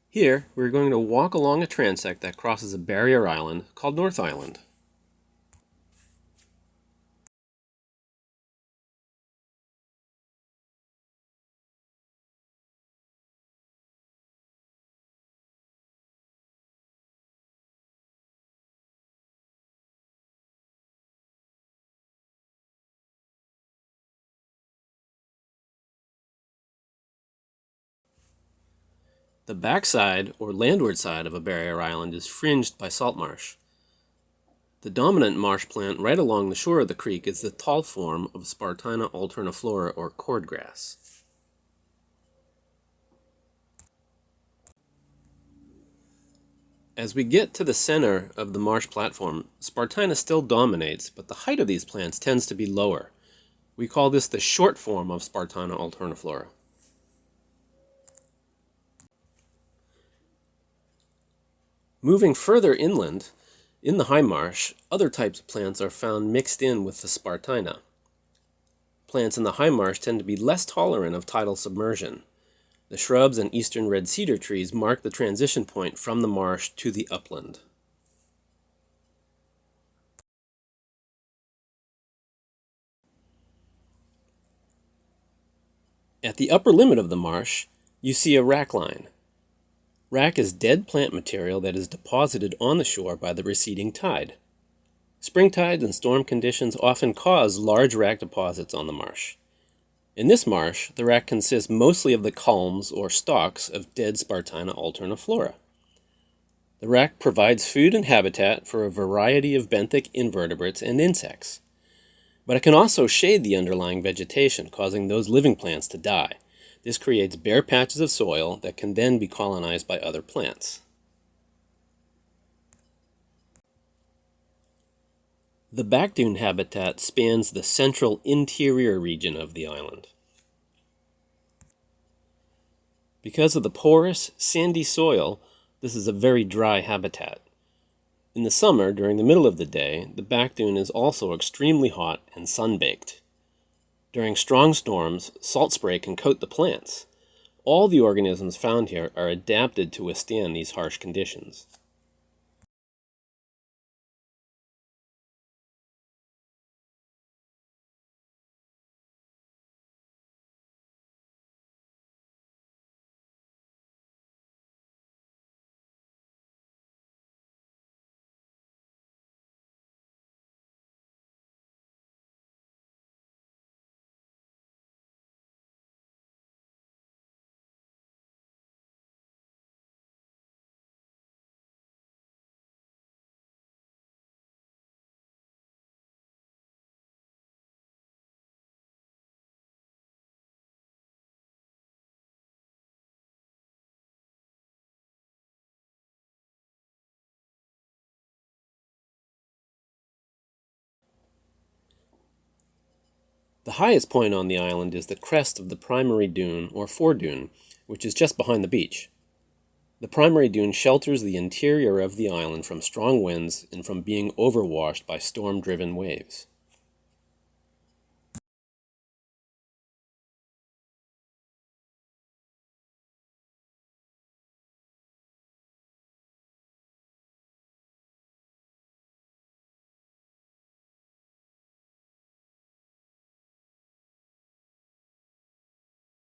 Here, we're going to walk along a transect that crosses a barrier island called North Island. The backside, or landward side, of a barrier island is fringed by salt marsh. The dominant marsh plant right along the shore of the creek is the tall form of Spartina alterniflora, or cordgrass. As we get to the center of the marsh platform, Spartina still dominates, but the height of these plants tends to be lower. We call this the short form of Spartina alterniflora. Moving further inland, in the high marsh, other types of plants are found mixed in with the Spartina. Plants in the high marsh tend to be less tolerant of tidal submersion. The shrubs and eastern red cedar trees mark the transition point from the marsh to the upland. At the upper limit of the marsh, you see a rack line. Rack is dead plant material that is deposited on the shore by the receding tide. Spring tides and storm conditions often cause large rack deposits on the marsh. In this marsh, the rack consists mostly of the culms or stalks of dead Spartina alterniflora. The rack provides food and habitat for a variety of benthic invertebrates and insects. But it can also shade the underlying vegetation, causing those living plants to die. This creates bare patches of soil that can then be colonized by other plants. The back dune habitat spans the central interior region of the island. Because of the porous, sandy soil, this is a very dry habitat. In the summer, during the middle of the day, the back dune is also extremely hot and sun-baked. During strong storms, salt spray can coat the plants. All the organisms found here are adapted to withstand these harsh conditions. The highest point on the island is the crest of the primary dune, or foredune, which is just behind the beach. The primary dune shelters the interior of the island from strong winds and from being overwashed by storm-driven waves.